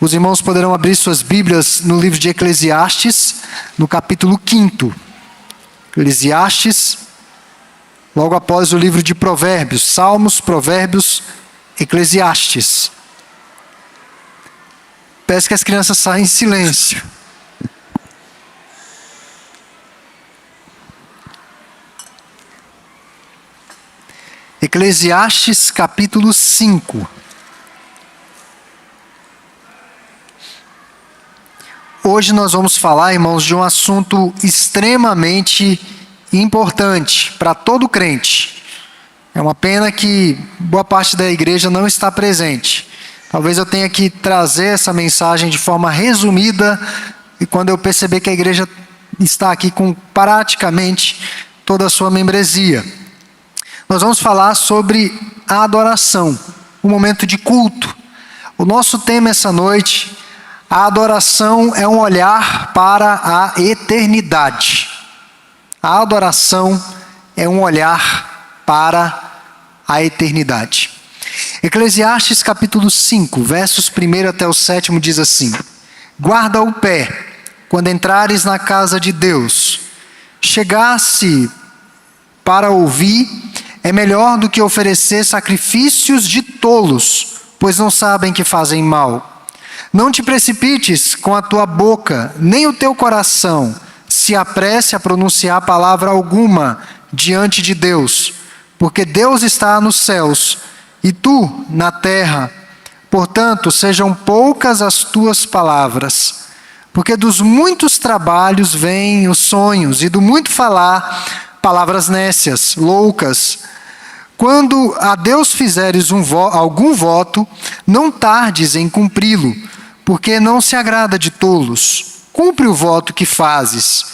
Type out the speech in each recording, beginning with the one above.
Os irmãos poderão abrir suas Bíblias no livro de Eclesiastes, no capítulo 5. Eclesiastes, logo após o livro de Provérbios, Salmos, Provérbios, Eclesiastes. Peço que as crianças saiam em silêncio. Eclesiastes capítulo 5. Hoje nós vamos falar, irmãos, de um assunto extremamente importante para todo crente. É uma pena que boa parte da igreja não está presente. Talvez eu tenha que trazer essa mensagem de forma resumida, e quando eu perceber que a igreja está aqui com praticamente toda a sua membresia. Nós vamos falar sobre a adoração, um momento de culto. O nosso tema essa noite, a adoração é um olhar para a eternidade. A adoração é um olhar para a eternidade. Eclesiastes capítulo 5, versos 1 até o 7 diz assim: guarda o pé, quando entrares na casa de Deus. Chegar-se para ouvir é melhor do que oferecer sacrifícios de tolos, pois não sabem que fazem mal. Não te precipites com a tua boca, nem o teu coração se apresse a pronunciar palavra alguma diante de Deus, porque Deus está nos céus e tu na terra. Portanto, sejam poucas as tuas palavras, porque dos muitos trabalhos vêm os sonhos, e do muito falar, palavras nécias, loucas. Quando a Deus fizeres algum voto, não tardes em cumpri-lo, porque não se agrada de tolos. Cumpre o voto que fazes.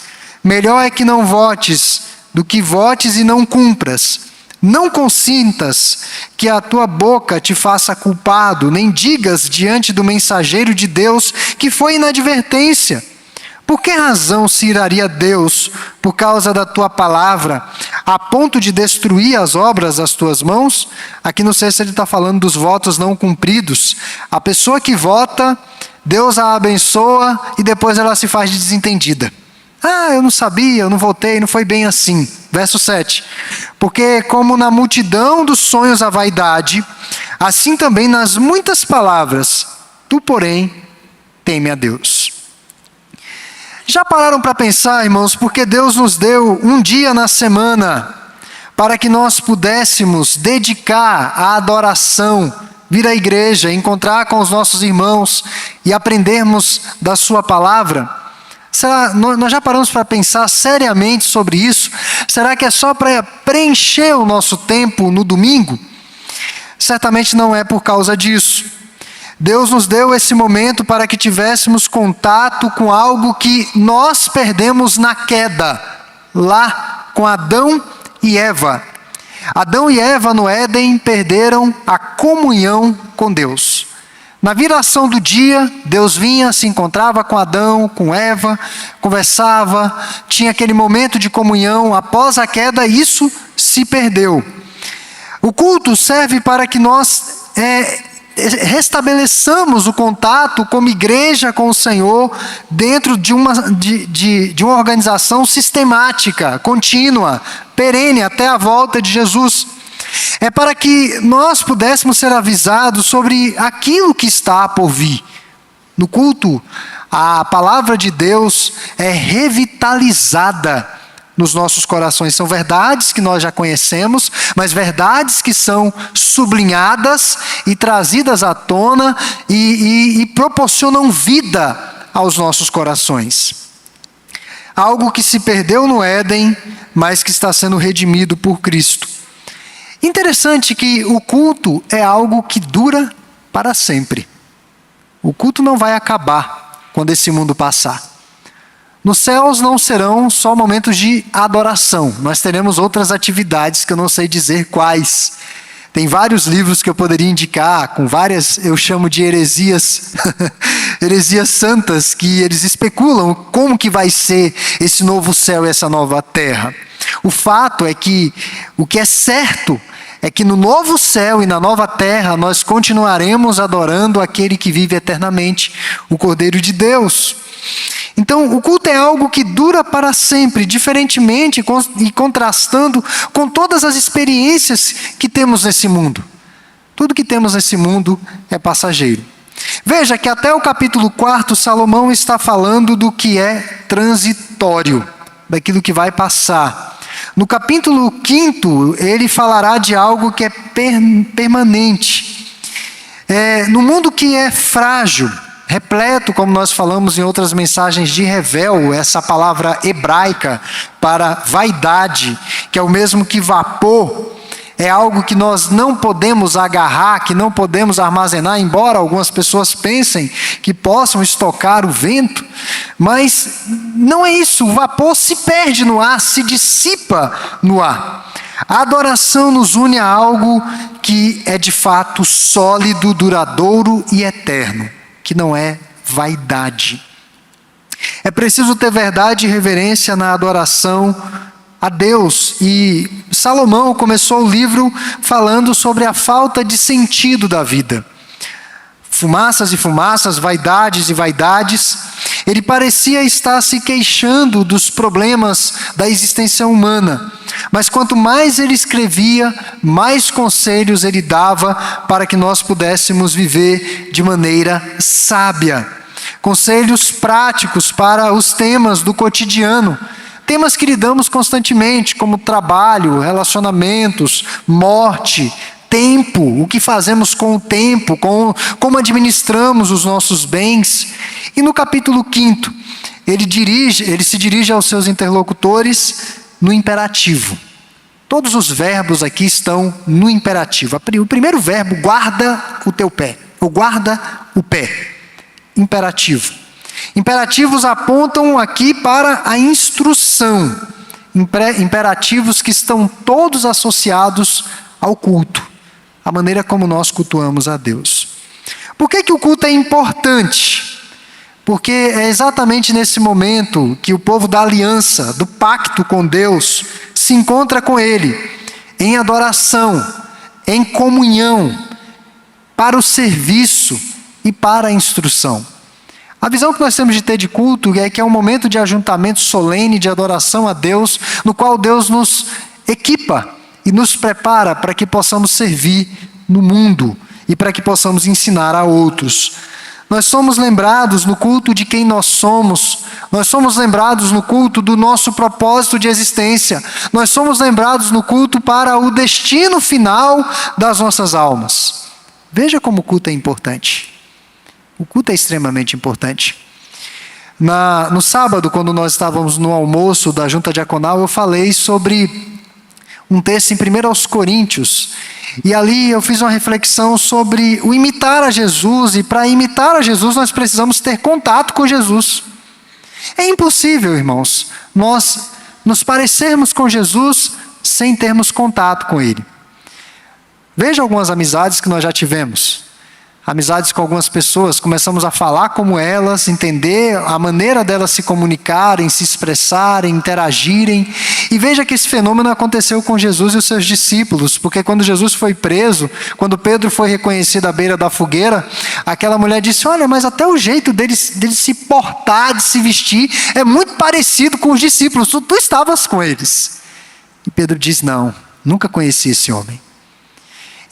Melhor é que não votes, do que votes e não cumpras. Não consintas que a tua boca te faça culpado, nem digas diante do mensageiro de Deus que foi inadvertência. Por que razão se iraria Deus por causa da tua palavra, a ponto de destruir as obras das tuas mãos? Aqui não sei se ele está falando dos votos não cumpridos. A pessoa que vota, Deus a abençoa e depois ela se faz de desentendida. Eu não sabia, eu não votei, não foi bem assim. Verso 7. Porque como na multidão dos sonhos a vaidade, assim também nas muitas palavras, tu, porém, teme a Deus. Já pararam para pensar, irmãos, porque Deus nos deu um dia na semana para que nós pudéssemos dedicar à adoração, vir à igreja, encontrar com os nossos irmãos e aprendermos da sua palavra? Nós já paramos para pensar seriamente sobre isso? Será que é só para preencher o nosso tempo no domingo? Certamente não é por causa disso. Deus nos deu esse momento para que tivéssemos contato com algo que nós perdemos na queda, lá com Adão e Eva. Adão e Eva no Éden perderam a comunhão com Deus. Na viração do dia, Deus vinha, se encontrava com Adão, com Eva, conversava, tinha aquele momento de comunhão. Após a queda, isso se perdeu. O culto serve para que nós restabeleçamos o contato como igreja com o Senhor dentro de uma organização sistemática, contínua, perene até a volta de Jesus. É para que nós pudéssemos ser avisados sobre aquilo que está por vir. No culto, a palavra de Deus é revitalizada nos nossos corações. São verdades que nós já conhecemos, mas verdades que são sublinhadas e trazidas à tona e proporcionam vida aos nossos corações. Algo que se perdeu no Éden, mas que está sendo redimido por Cristo. Interessante que o culto é algo que dura para sempre. O culto não vai acabar quando esse mundo passar. Nos céus não serão só momentos de adoração. Nós teremos outras atividades que eu não sei dizer quais. Tem vários livros que eu poderia indicar, com várias, eu chamo de heresias, heresias santas, que eles especulam como que vai ser esse novo céu e essa nova terra. O fato é que o que é certo é que no novo céu e na nova terra nós continuaremos adorando aquele que vive eternamente, o Cordeiro de Deus. Então, o culto é algo que dura para sempre, diferentemente e contrastando com todas as experiências que temos nesse mundo. Tudo que temos nesse mundo é passageiro. Veja que até o capítulo 4, Salomão está falando do que é transitório, daquilo que vai passar. No capítulo 5, ele falará de algo que é permanente. No mundo que é frágil, repleto, como nós falamos em outras mensagens, de revel, essa palavra hebraica para vaidade, que é o mesmo que vapor, é algo que nós não podemos agarrar, que não podemos armazenar, embora algumas pessoas pensem que possam estocar o vento, mas não é isso. O vapor se perde no ar, se dissipa no ar. A adoração nos une a algo que é de fato sólido, duradouro e eterno, que não é vaidade. É preciso ter verdade e reverência na adoração a Deus, e Salomão começou o livro falando sobre a falta de sentido da vida. Fumaças e fumaças, vaidades e vaidades. Ele parecia estar se queixando dos problemas da existência humana, mas quanto mais ele escrevia, mais conselhos ele dava para que nós pudéssemos viver de maneira sábia. Conselhos práticos para os temas do cotidiano. Temas que lidamos constantemente, como trabalho, relacionamentos, morte, tempo, o que fazemos com o tempo, como administramos os nossos bens. E no capítulo 5, ele se dirige aos seus interlocutores no imperativo. Todos os verbos aqui estão no imperativo. O primeiro verbo, guarda o teu pé, ou guarda o pé. Imperativo. Imperativos apontam aqui para a instrução. Imperativos que estão todos associados ao culto, a maneira como nós cultuamos a Deus. Por que o culto é importante? Porque é exatamente nesse momento que o povo da aliança, do pacto com Deus, se encontra com Ele, em adoração, em comunhão, para o serviço e para a instrução. A visão que nós temos de ter de culto é que é um momento de ajuntamento solene, de adoração a Deus, no qual Deus nos equipa e nos prepara para que possamos servir no mundo e para que possamos ensinar a outros. Nós somos lembrados no culto de quem nós somos lembrados no culto do nosso propósito de existência, nós somos lembrados no culto para o destino final das nossas almas. Veja como o culto é importante. O culto é extremamente importante. No sábado, quando nós estávamos no almoço da junta diaconal, eu falei sobre um texto em 1 Coríntios. E ali eu fiz uma reflexão sobre o imitar a Jesus. E para imitar a Jesus, nós precisamos ter contato com Jesus. É impossível, irmãos, nós nos parecermos com Jesus sem termos contato com Ele. Veja algumas amizades que nós já tivemos. Amizades com algumas pessoas, começamos a falar como elas, entender a maneira delas se comunicarem, se expressarem, interagirem. E veja que esse fenômeno aconteceu com Jesus e os seus discípulos, porque quando Jesus foi preso, quando Pedro foi reconhecido à beira da fogueira, aquela mulher disse: olha, mas até o jeito dele se portar, de se vestir, é muito parecido com os discípulos, tu estavas com eles. E Pedro diz: não, nunca conheci esse homem.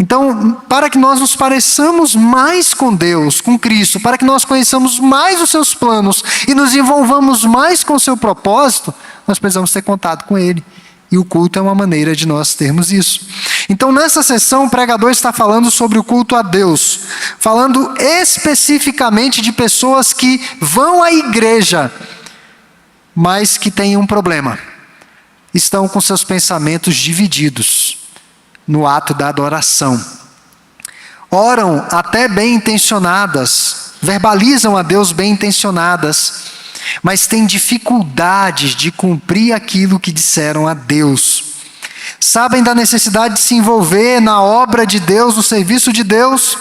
Então, para que nós nos pareçamos mais com Deus, com Cristo, para que nós conheçamos mais os seus planos e nos envolvamos mais com o seu propósito, nós precisamos ter contato com Ele. E o culto é uma maneira de nós termos isso. Então, nessa sessão, o pregador está falando sobre o culto a Deus, falando especificamente de pessoas que vão à igreja, mas que têm um problema. Estão com seus pensamentos divididos no ato da adoração. Oram até bem intencionadas, verbalizam a Deus bem intencionadas, mas têm dificuldades de cumprir aquilo que disseram a Deus. Sabem da necessidade de se envolver na obra de Deus, no serviço de Deus,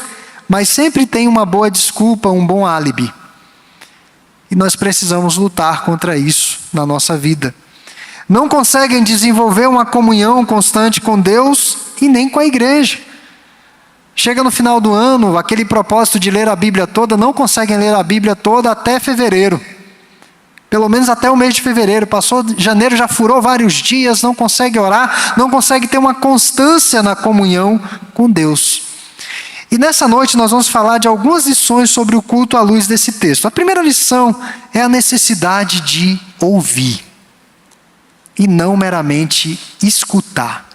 mas sempre têm uma boa desculpa, um bom álibi. E nós precisamos lutar contra isso na nossa vida. não conseguem desenvolver uma comunhão constante com Deus e nem com a igreja. Chega no final do ano, aquele propósito de ler a Bíblia toda, não conseguem ler a Bíblia toda até fevereiro. Pelo menos até o mês de fevereiro. Passou janeiro, já furou vários dias, não consegue orar, não consegue ter uma constância na comunhão com Deus. E nessa noite nós vamos falar de algumas lições sobre o culto à luz desse texto. A primeira lição é a necessidade de ouvir e não meramente escutar.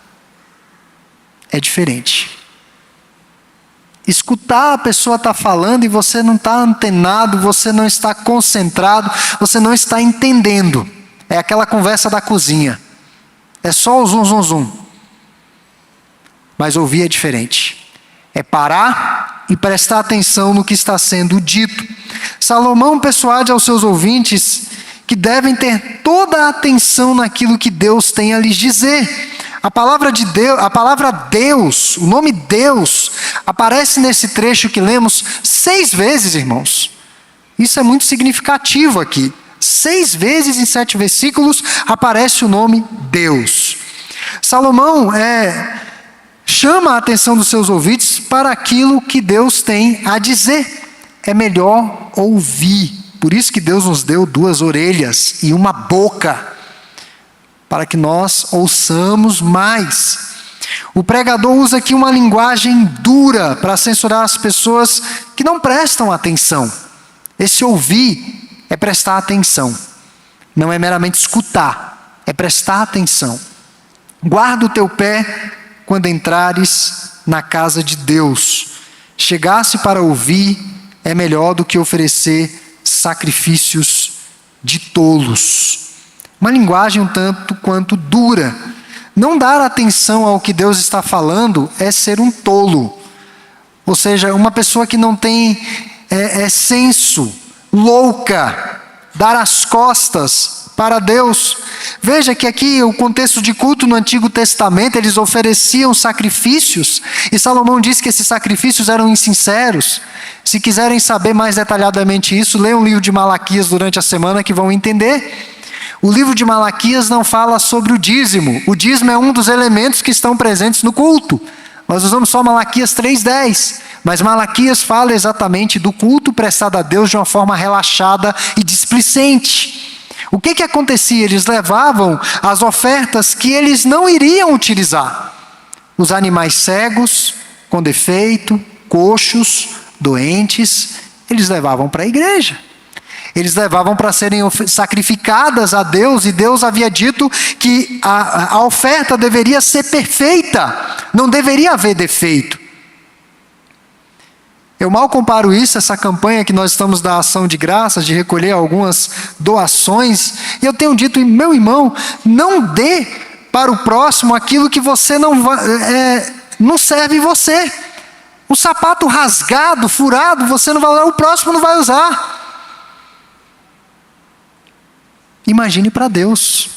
É diferente. Escutar, a pessoa está falando e você não está antenado, você não está concentrado, você não está entendendo. É aquela conversa da cozinha. É só o zum, zum, zum. Mas ouvir é diferente. É parar e prestar atenção no que está sendo dito. Salomão persuade aos seus ouvintes que devem ter toda a atenção naquilo que Deus tem a lhes dizer. A palavra de Deus, a palavra Deus, o nome Deus, aparece nesse trecho que lemos 6 vezes, irmãos. Isso é muito significativo aqui. 6 vezes em 7 versículos aparece o nome Deus. Salomão chama a atenção dos seus ouvintes para aquilo que Deus tem a dizer. É melhor ouvir. Por isso que Deus nos deu 2 orelhas e uma boca, para que nós ouçamos mais. O pregador usa aqui uma linguagem dura para censurar as pessoas que não prestam atenção. Esse ouvir é prestar atenção. Não é meramente escutar, é prestar atenção. Guarda o teu pé quando entrares na casa de Deus. Chegar-se para ouvir é melhor do que oferecer sacrifícios de tolos. Uma linguagem um tanto quanto dura. Não dar atenção ao que Deus está falando é ser um tolo. Ou seja, uma pessoa que não tem senso, louca, dar as costas para Deus. Veja que aqui o contexto de culto no Antigo Testamento, eles ofereciam sacrifícios, e Salomão diz que esses sacrifícios eram insinceros. Se quiserem saber mais detalhadamente isso, leiam o livro de Malaquias durante a semana que vão entender. O livro de Malaquias não fala sobre o dízimo. O dízimo é um dos elementos que estão presentes no culto. Nós usamos só Malaquias 3:10. Mas Malaquias fala exatamente do culto prestado a Deus de uma forma relaxada e displicente. O que acontecia? Eles levavam as ofertas que eles não iriam utilizar. Os animais cegos, com defeito, coxos, doentes, eles levavam para a igreja. Eles levavam para serem sacrificadas a Deus, e Deus havia dito que a oferta deveria ser perfeita, não deveria haver defeito. Eu mal comparo isso, essa campanha que nós estamos da ação de graças, de recolher algumas doações, e eu tenho dito, meu irmão, não dê para o próximo aquilo que você não serve você. Um sapato rasgado, furado, você não vai usar, o próximo não vai usar. Imagine para Deus.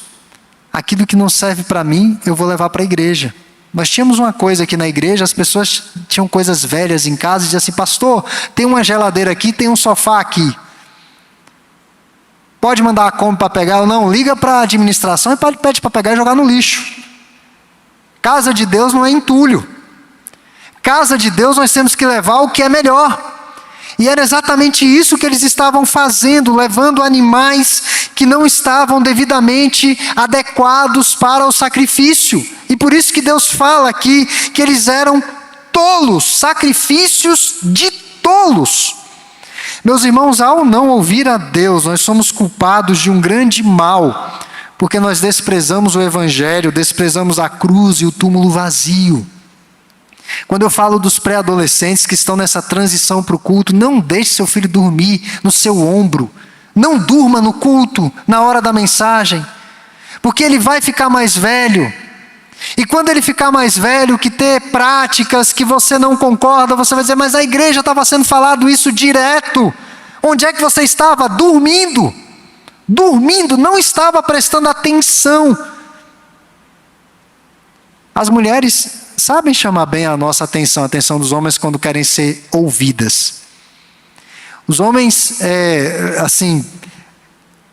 Aquilo que não serve para mim, eu vou levar para a igreja. Nós tínhamos uma coisa aqui na igreja, as pessoas tinham coisas velhas em casa e diziam assim: pastor, tem uma geladeira aqui, tem um sofá aqui. Pode mandar a Kombi para pegar? Ou não, liga para a administração e pede para pegar e jogar no lixo. Casa de Deus não é entulho. Casa de Deus nós temos que levar o que é melhor. E era exatamente isso que eles estavam fazendo, levando animais que não estavam devidamente adequados para o sacrifício. E por isso que Deus fala aqui que eles eram tolos, sacrifícios de tolos. Meus irmãos, ao não ouvir a Deus, nós somos culpados de um grande mal, porque nós desprezamos o Evangelho, desprezamos a cruz e o túmulo vazio. Quando eu falo dos pré-adolescentes que estão nessa transição para o culto, não deixe seu filho dormir no seu ombro. Não durma no culto, na hora da mensagem, porque ele vai ficar mais velho. E quando ele ficar mais velho, que ter práticas que você não concorda, você vai dizer: mas a igreja estava sendo falado isso direto. Onde é que você estava? Dormindo. Dormindo, não estava prestando atenção. As mulheres sabem chamar bem a nossa atenção, a atenção dos homens quando querem ser ouvidas. Os homens,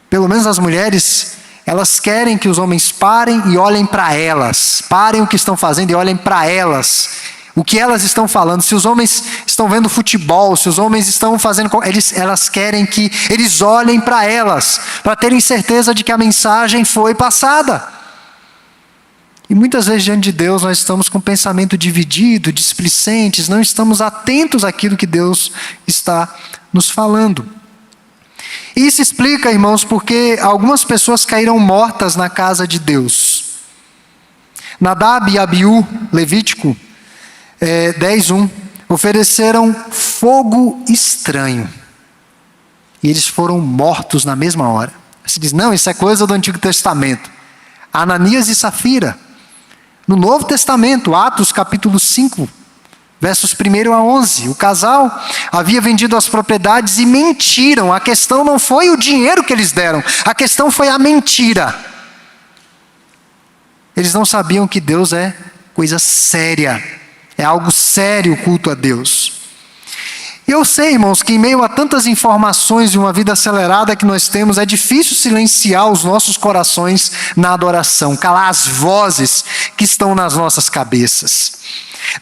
pelo menos as mulheres, Elas querem que os homens parem e olhem para elas. Parem o que estão fazendo e olhem para elas. O que elas estão falando. Se os homens estão vendo futebol, se os homens estão fazendo... Elas querem que eles olhem para elas, para terem certeza de que a mensagem foi passada. E muitas vezes diante de Deus nós estamos com o pensamento dividido, displicentes, não estamos atentos àquilo que Deus está nos falando. E isso explica, irmãos, porque algumas pessoas caíram mortas na casa de Deus. Nadab e Abiú, Levítico 10:1, ofereceram fogo estranho. E eles foram mortos na mesma hora. Você diz, não, isso é coisa do Antigo Testamento. Ananias e Safira. No Novo Testamento, Atos capítulo 5, versos 1 a 11, o casal havia vendido as propriedades e mentiram. A questão não foi o dinheiro que eles deram, a questão foi a mentira. Eles não sabiam que Deus é coisa séria, é algo sério o culto a Deus. Eu sei, irmãos, que em meio a tantas informações e uma vida acelerada que nós temos, é difícil silenciar os nossos corações na adoração, calar as vozes que estão nas nossas cabeças.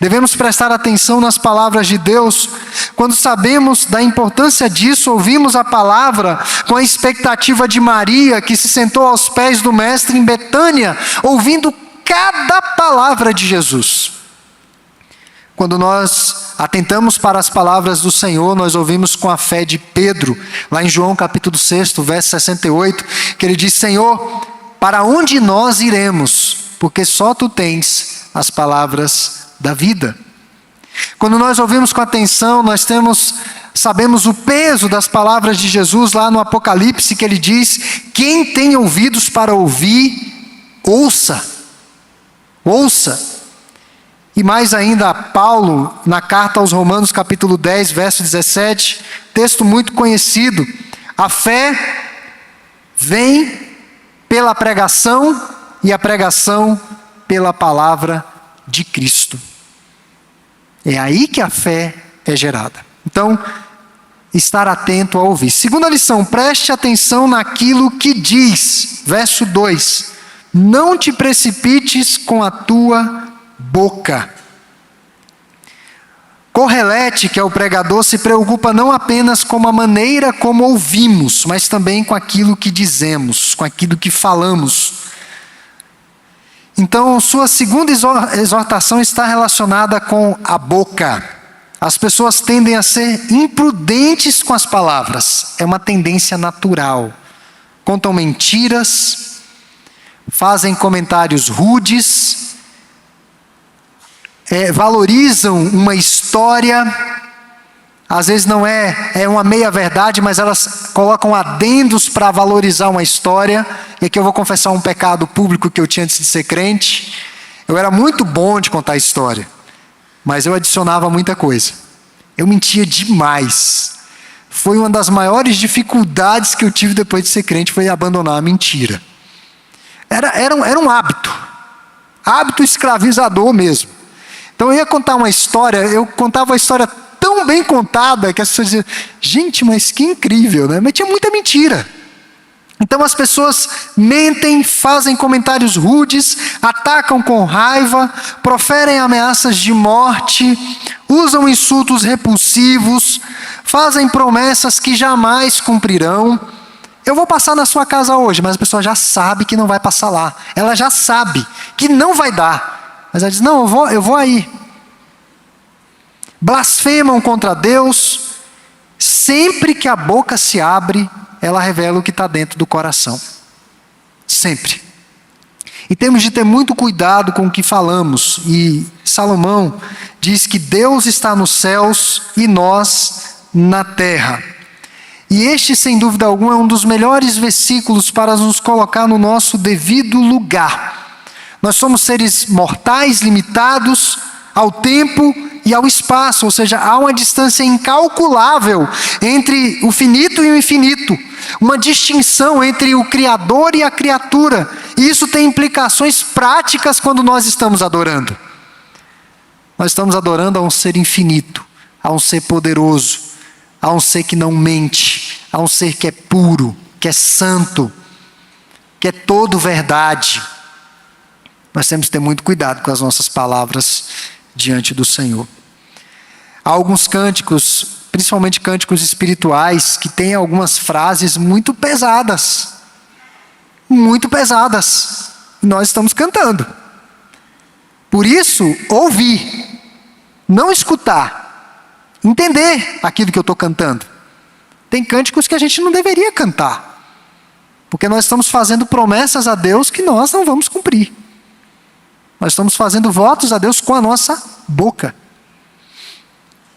Devemos prestar atenção nas palavras de Deus. Quando sabemos da importância disso, ouvimos a palavra com a expectativa de Maria, que se sentou aos pés do Mestre em Betânia, ouvindo cada palavra de Jesus. Quando nós atentamos para as palavras do Senhor, nós ouvimos com a fé de Pedro, lá em João capítulo 6, verso 68, que ele diz, Senhor, para onde nós iremos? Porque só Tu tens as palavras da vida. Quando nós ouvimos com atenção, sabemos o peso das palavras de Jesus lá no Apocalipse, que ele diz, quem tem ouvidos para ouvir, ouça. Ouça. E mais ainda, Paulo, na carta aos Romanos, capítulo 10, verso 17, texto muito conhecido. A fé vem pela pregação e a pregação pela palavra de Cristo. É aí que a fé é gerada. Então, estar atento a ouvir. Segunda lição, preste atenção naquilo que diz. Verso 2. Não te precipites com a tua boca. Correlete, que é o pregador, se preocupa não apenas com a maneira como ouvimos, mas também com aquilo que dizemos, com aquilo que falamos. Então, sua segunda exortação está relacionada com a boca. As pessoas tendem a ser imprudentes com as palavras. É uma tendência natural. Contam mentiras, fazem comentários rudes, valorizam uma história, às vezes não é uma meia-verdade, mas elas colocam adendos para valorizar uma história. E aqui eu vou confessar um pecado público que eu tinha antes de ser crente. Eu era muito bom de contar história, mas eu adicionava muita coisa. Eu mentia demais. Foi uma das maiores dificuldades que eu tive depois de ser crente, foi abandonar a mentira. Era um hábito escravizador mesmo. Então eu ia contar uma história, eu contava a história tão bem contada que as pessoas diziam, gente, mas que incrível, né? Mas tinha muita mentira. Então as pessoas mentem, fazem comentários rudes, atacam com raiva, proferem ameaças de morte, usam insultos repulsivos, fazem promessas que jamais cumprirão. Eu vou passar na sua casa hoje, mas a pessoa já sabe que não vai passar lá. Ela já sabe que não vai dar. Mas ela diz, não, eu vou aí. Blasfemam contra Deus. Sempre que a boca se abre, ela revela o que está dentro do coração. Sempre. E temos de ter muito cuidado com o que falamos. E Salomão diz que Deus está nos céus e nós na terra. E este, sem dúvida alguma, é um dos melhores versículos para nos colocar no nosso devido lugar. Nós somos seres mortais, limitados ao tempo e ao espaço, ou seja, há uma distância incalculável entre o finito e o infinito, uma distinção entre o Criador e a criatura, e isso tem implicações práticas quando nós estamos adorando. Nós estamos adorando a um ser infinito, a um ser poderoso, a um ser que não mente, a um ser que é puro, que é santo. que é todo verdade. Nós temos que ter muito cuidado com as nossas palavras diante do Senhor. Há alguns cânticos, principalmente cânticos espirituais, que têm algumas frases muito pesadas. Muito pesadas. E nós estamos cantando. Por isso, ouvir, não escutar, entender aquilo que eu estou cantando. Tem cânticos que a gente não deveria cantar, porque nós estamos fazendo promessas a Deus que nós não vamos cumprir. Nós estamos fazendo votos a Deus com a nossa boca.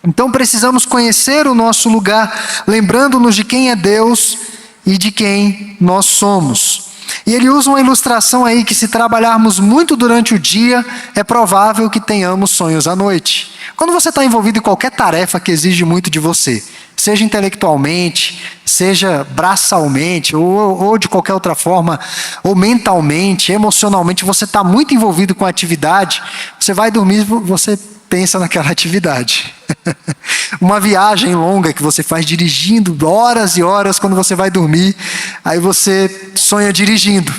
Então precisamos conhecer o nosso lugar, lembrando-nos de quem é Deus e de quem nós somos. E ele usa uma ilustração aí que, se trabalharmos muito durante o dia, é provável que tenhamos sonhos à noite. Quando você está envolvido em qualquer tarefa que exige muito de você, seja intelectualmente, seja braçalmente, ou de qualquer outra forma, ou mentalmente, emocionalmente, você está muito envolvido com a atividade, você vai dormir, você pensa naquela atividade. Uma viagem longa que você faz dirigindo horas e horas, quando você vai dormir, aí você sonha dirigindo.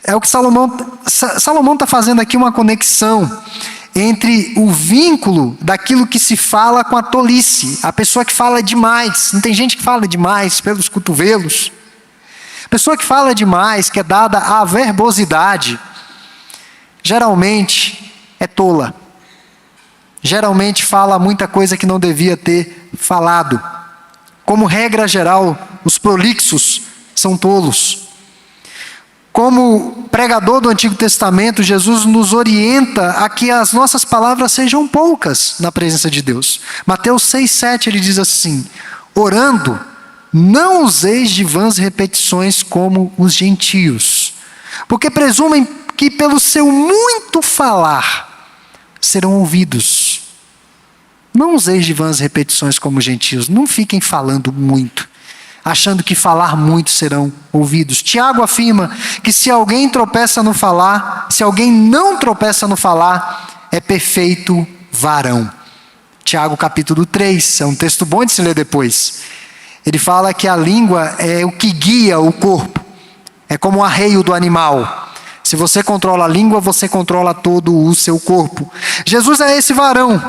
É o que Salomão está fazendo aqui, uma conexão entre o vínculo daquilo que se fala com a tolice. A pessoa que fala demais, não tem gente que fala demais pelos cotovelos. A pessoa que fala demais, que é dada à verbosidade, geralmente é tola. Geralmente fala muita coisa que não devia ter falado. Como regra geral, os prolixos são tolos. Como pregador do Antigo Testamento, Jesus nos orienta a que as nossas palavras sejam poucas na presença de Deus. Mateus 6,7, ele diz assim: orando, não useis de vãs repetições como os gentios, porque presumem que pelo seu muito falar serão ouvidos. Não useis de vãs repetições como os gentios, não fiquem falando muito, achando que falar muito serão ouvidos. Tiago afirma que se alguém tropeça no falar, se alguém não tropeça no falar, é perfeito varão. Tiago capítulo 3, é um texto bom de se ler depois. Ele fala que a língua é o que guia o corpo, é como o arreio do animal. Se você controla a língua, você controla todo o seu corpo. Jesus é esse varão.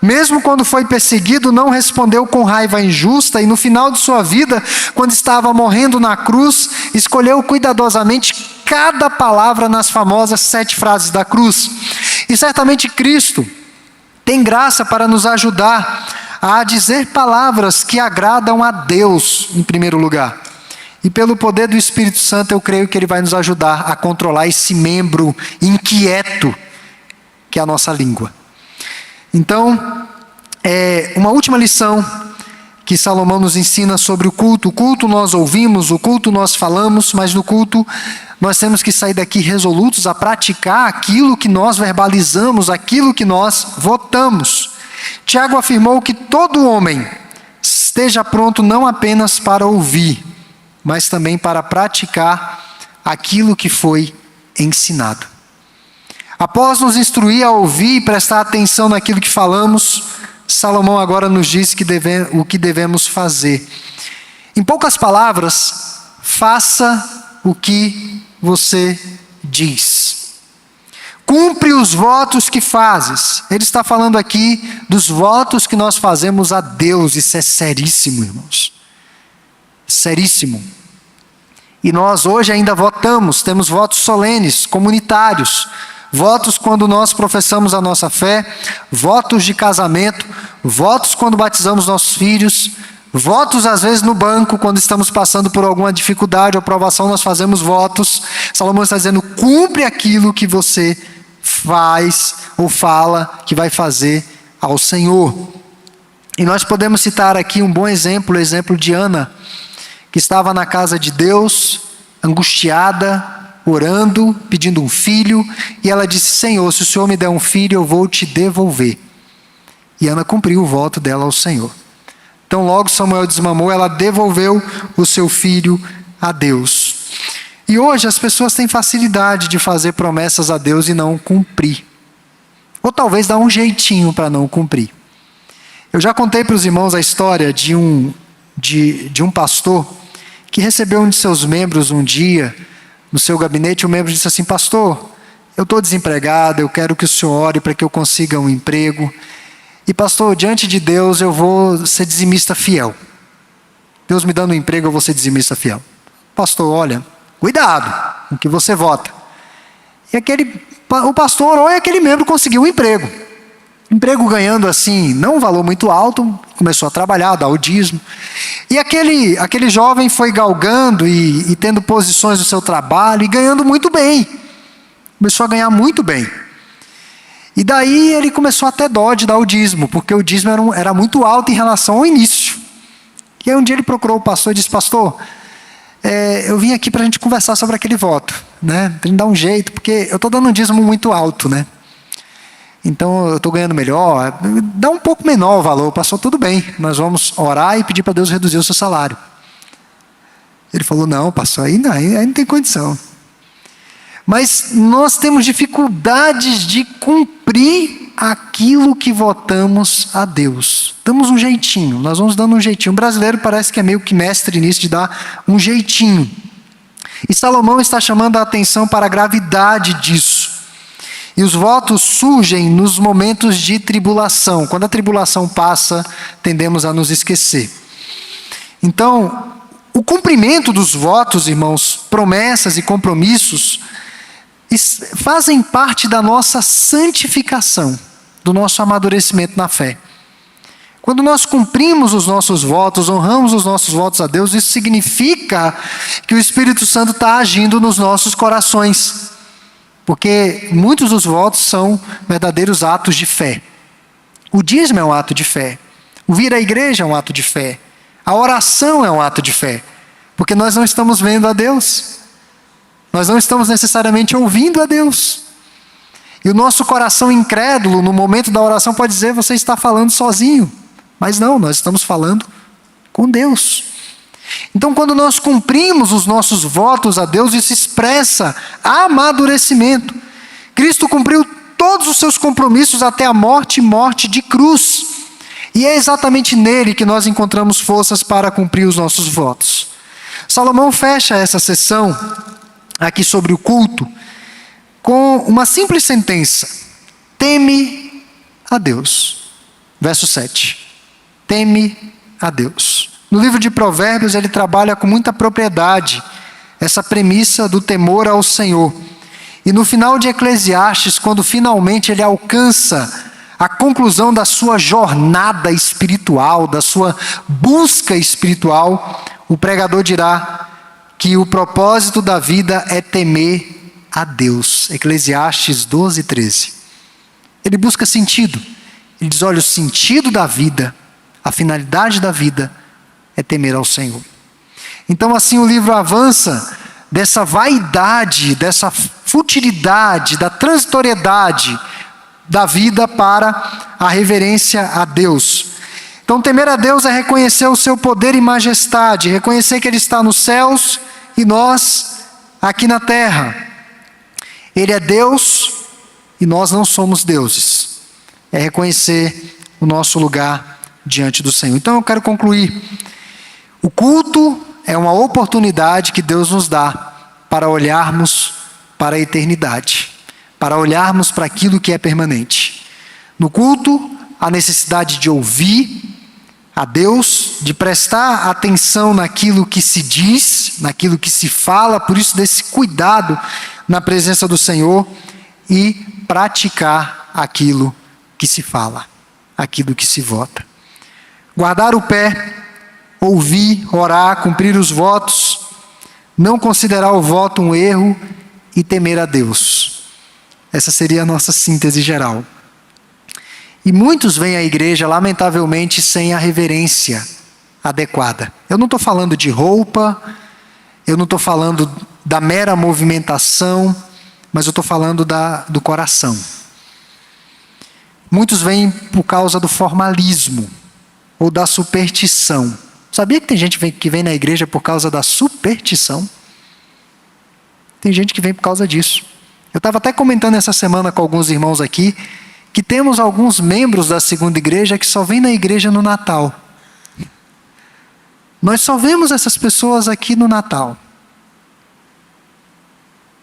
Mesmo quando foi perseguido, não respondeu com raiva injusta, e no final de sua vida, quando estava morrendo na cruz, escolheu cuidadosamente cada palavra nas famosas 7 frases da cruz. E certamente Cristo tem graça para nos ajudar a dizer palavras que agradam a Deus em primeiro lugar. E pelo poder do Espírito Santo, eu creio que Ele vai nos ajudar a controlar esse membro inquieto que é a nossa língua. Então, uma última lição que Salomão nos ensina sobre o culto. O culto nós ouvimos, o culto nós falamos, mas no culto nós temos que sair daqui resolutos a praticar aquilo que nós verbalizamos, aquilo que nós votamos. Tiago afirmou que todo homem esteja pronto não apenas para ouvir, mas também para praticar aquilo que foi ensinado. Após nos instruir a ouvir e prestar atenção naquilo que falamos, Salomão agora nos diz o que devemos fazer. Em poucas palavras, faça o que você diz. Cumpre os votos que fazes. Ele está falando aqui dos votos que nós fazemos a Deus. Isso é seríssimo, irmãos. Seríssimo. E nós hoje ainda votamos, temos votos solenes, comunitários, votos quando nós professamos a nossa fé, votos de casamento, votos quando batizamos nossos filhos, votos às vezes no banco, quando estamos passando por alguma dificuldade ou provação, nós fazemos votos. Salomão está dizendo: cumpre aquilo que você faz ou fala que vai fazer ao Senhor. E nós podemos citar aqui um bom exemplo, o exemplo de Ana, que estava na casa de Deus, angustiada, orando, pedindo um filho, e ela disse: Senhor, se o Senhor me der um filho, eu vou te devolver. E Ana cumpriu o voto dela ao Senhor. Então logo Samuel desmamou, ela devolveu o seu filho a Deus. E hoje as pessoas têm facilidade de fazer promessas a Deus e não cumprir. Ou talvez dar um jeitinho para não cumprir. Eu já contei para os irmãos a história de um pastor que recebeu um de seus membros um dia no seu gabinete, o membro disse assim: pastor, eu estou desempregado, eu quero que o senhor ore para que eu consiga um emprego. E pastor, diante de Deus eu vou ser dizimista fiel. Deus me dando um emprego, eu vou ser dizimista fiel. Pastor, olha, cuidado com o que você vota. E o pastor orou e aquele membro conseguiu um emprego. Emprego ganhando assim, não um valor muito alto, começou a trabalhar, dar o dízimo. E aquele jovem foi galgando e tendo posições no seu trabalho e ganhando muito bem. Começou a ganhar muito bem. E daí ele começou a ter dó de dar o dízimo, porque o dízimo era muito alto em relação ao início. E aí um dia ele procurou o pastor e disse: pastor, eu vim aqui para a gente conversar sobre aquele voto, né? Para a gente dar um jeito, porque eu estou dando um dízimo muito alto, né? Então eu estou ganhando melhor, dá um pouco menor o valor. Pastor, tudo bem, nós vamos orar e pedir para Deus reduzir o seu salário. Ele falou: não, pastor, aí não tem condição. Mas nós temos dificuldades de cumprir aquilo que votamos a Deus. Damos um jeitinho, nós vamos dando um jeitinho. O brasileiro parece que é meio que mestre nisso, de dar um jeitinho. E Salomão está chamando a atenção para a gravidade disso. E os votos surgem nos momentos de tribulação. Quando a tribulação passa, tendemos a nos esquecer. Então, o cumprimento dos votos, irmãos, promessas e compromissos, fazem parte da nossa santificação, do nosso amadurecimento na fé. Quando nós cumprimos os nossos votos, honramos os nossos votos a Deus, isso significa que o Espírito Santo está agindo nos nossos corações. Porque muitos dos votos são verdadeiros atos de fé. O dízimo é um ato de fé. O vir à igreja é um ato de fé. A oração é um ato de fé. Porque nós não estamos vendo a Deus. Nós não estamos necessariamente ouvindo a Deus. E o nosso coração incrédulo, no momento da oração, pode dizer: você está falando sozinho. Mas não, nós estamos falando com Deus. Então, quando nós cumprimos os nossos votos a Deus, isso expressa amadurecimento. Cristo cumpriu todos os seus compromissos até a morte de cruz. E é exatamente nele que nós encontramos forças para cumprir os nossos votos. Salomão fecha essa sessão aqui sobre o culto com uma simples sentença: teme a Deus. Verso 7. Teme a Deus. No livro de Provérbios, ele trabalha com muita propriedade essa premissa do temor ao Senhor. E no final de Eclesiastes, quando finalmente ele alcança a conclusão da sua jornada espiritual, da sua busca espiritual, o pregador dirá que o propósito da vida é temer a Deus. Eclesiastes 12, 13. Ele busca sentido. Ele diz: olha, o sentido da vida, a finalidade da vida é temer ao Senhor. Então assim o livro avança dessa vaidade, dessa futilidade, da transitoriedade da vida para a reverência a Deus. Então temer a Deus é reconhecer o seu poder e majestade, reconhecer que Ele está nos céus e nós aqui na terra. Ele é Deus e nós não somos deuses. É reconhecer o nosso lugar diante do Senhor. Então eu quero concluir. O culto é uma oportunidade que Deus nos dá para olharmos para a eternidade, para olharmos para aquilo que é permanente. No culto, a necessidade de ouvir a Deus, de prestar atenção naquilo que se diz, naquilo que se fala, por isso desse cuidado na presença do Senhor, e praticar aquilo que se fala, aquilo que se vota. Guardar o pé, ouvir, orar, cumprir os votos, não considerar o voto um erro e temer a Deus. Essa seria a nossa síntese geral. E muitos vêm à igreja, lamentavelmente, sem a reverência adequada. Eu não estou falando de roupa, eu não estou falando da mera movimentação, mas eu estou falando do coração. Muitos vêm por causa do formalismo ou da superstição. Sabia que tem gente que vem na igreja por causa da superstição? Tem gente que vem por causa disso. Eu estava até comentando essa semana com alguns irmãos aqui, que temos alguns membros da segunda igreja que só vêm na igreja no Natal. Nós só vemos essas pessoas aqui no Natal.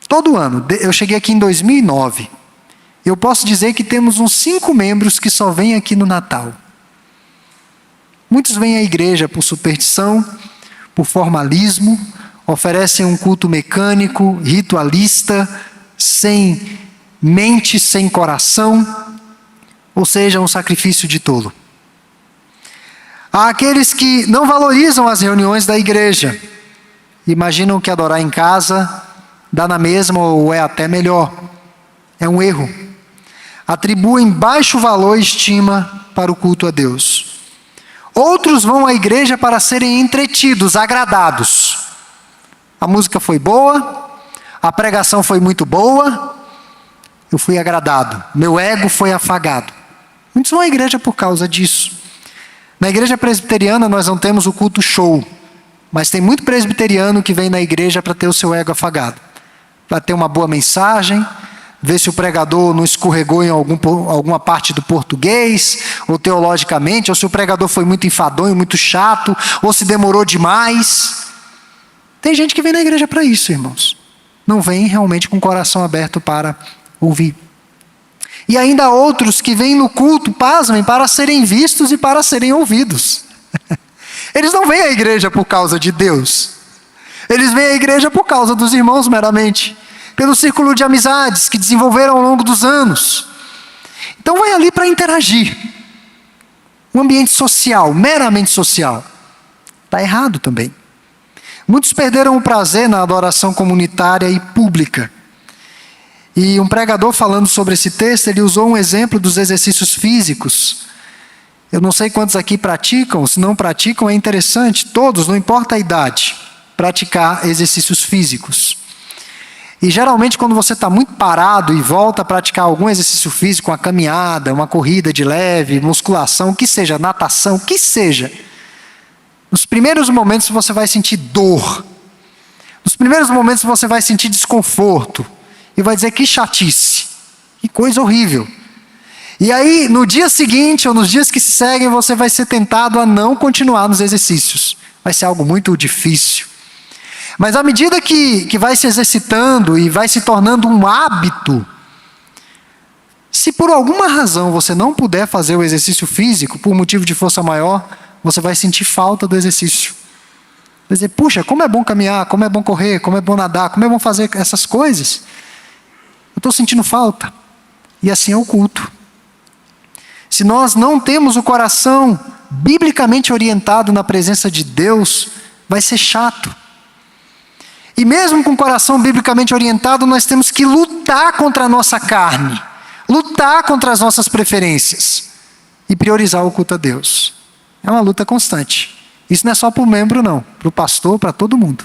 Todo ano. Eu cheguei aqui em 2009. Eu posso dizer que temos uns 5 membros que só vêm aqui no Natal. Muitos vêm à igreja por superstição, por formalismo, oferecem um culto mecânico, ritualista, sem mente, sem coração, ou seja, um sacrifício de tolo. Há aqueles que não valorizam as reuniões da igreja, imaginam que adorar em casa dá na mesma ou é até melhor. É um erro. Atribuem baixo valor e estima para o culto a Deus. Outros vão à igreja para serem entretidos, agradados. A música foi boa, a pregação foi muito boa, eu fui agradado, meu ego foi afagado. Muitos vão à igreja por causa disso. Na igreja presbiteriana nós não temos o culto show, mas tem muito presbiteriano que vem na igreja para ter o seu ego afagado, para ter uma boa mensagem, ver se o pregador não escorregou em alguma parte do português, ou teologicamente, ou se o pregador foi muito enfadonho, muito chato, ou se demorou demais. Tem gente que vem na igreja para isso, irmãos. Não vem realmente com o coração aberto para ouvir. E ainda há outros que vêm no culto, pasmem, para serem vistos e para serem ouvidos. Eles não vêm à igreja por causa de Deus. Eles vêm à igreja por causa dos irmãos meramente. Pelo círculo de amizades que desenvolveram ao longo dos anos. Então vai ali para interagir. Um ambiente social, meramente social. Está errado também. Muitos perderam o prazer na adoração comunitária e pública. E um pregador falando sobre esse texto, ele usou um exemplo dos exercícios físicos. Eu não sei quantos aqui praticam, se não praticam é interessante, todos, não importa a idade, praticar exercícios físicos. E geralmente quando você está muito parado e volta a praticar algum exercício físico, uma caminhada, uma corrida de leve, musculação, o que seja, natação, o que seja, nos primeiros momentos você vai sentir dor. Nos primeiros momentos você vai sentir desconforto. E vai dizer que chatice, que coisa horrível. E aí, no dia seguinte, ou nos dias que se seguem, você vai ser tentado a não continuar nos exercícios. Vai ser algo muito difícil. Mas à medida que vai se exercitando e vai se tornando um hábito, se por alguma razão você não puder fazer o exercício físico, por motivo de força maior, você vai sentir falta do exercício. Vai dizer, puxa, como é bom caminhar, como é bom correr, como é bom nadar, como é bom fazer essas coisas. Eu estou sentindo falta. E assim é o culto. Se nós não temos o coração biblicamente orientado na presença de Deus, vai ser chato. E mesmo com o coração biblicamente orientado, nós temos que lutar contra a nossa carne, lutar contra as nossas preferências e priorizar o culto a Deus. É uma luta constante. Isso não é só para o membro, não. Para o pastor, para todo mundo.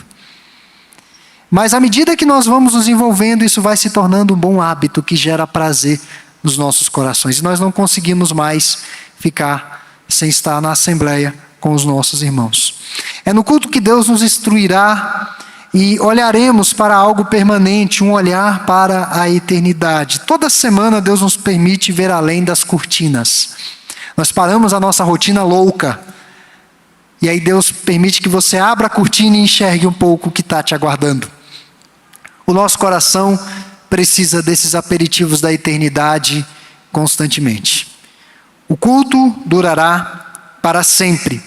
Mas à medida que nós vamos nos envolvendo, isso vai se tornando um bom hábito que gera prazer nos nossos corações. E nós não conseguimos mais ficar sem estar na assembleia com os nossos irmãos. É no culto que Deus nos instruirá e olharemos para algo permanente, um olhar para a eternidade. Toda semana Deus nos permite ver além das cortinas. Nós paramos a nossa rotina louca. E aí Deus permite que você abra a cortina e enxergue um pouco o que está te aguardando. O nosso coração precisa desses aperitivos da eternidade constantemente. O culto durará para sempre.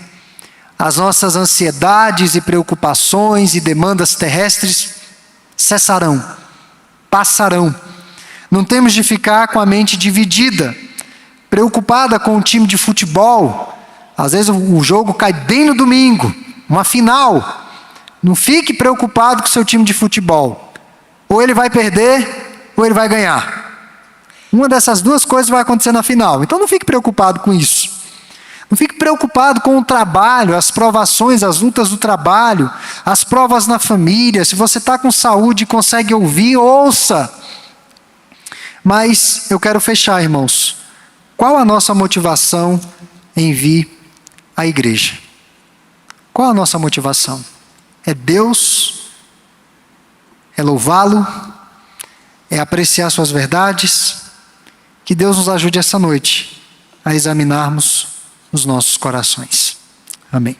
As nossas ansiedades e preocupações e demandas terrestres cessarão, passarão. Não temos de ficar com a mente dividida, preocupada com o time de futebol. Às vezes o jogo cai bem no domingo, uma final. Não fique preocupado com o seu time de futebol. Ou ele vai perder, ou ele vai ganhar. Uma dessas duas coisas vai acontecer na final. Então não fique preocupado com isso. Não fique preocupado com o trabalho, as provações, as lutas do trabalho, as provas na família. Se você está com saúde e consegue ouvir, ouça. Mas eu quero fechar, irmãos. Qual a nossa motivação em vir à igreja? Qual a nossa motivação? É Deus? É louvá-lo? É apreciar suas verdades? Que Deus nos ajude essa noite a examinarmos os nossos corações. Amém.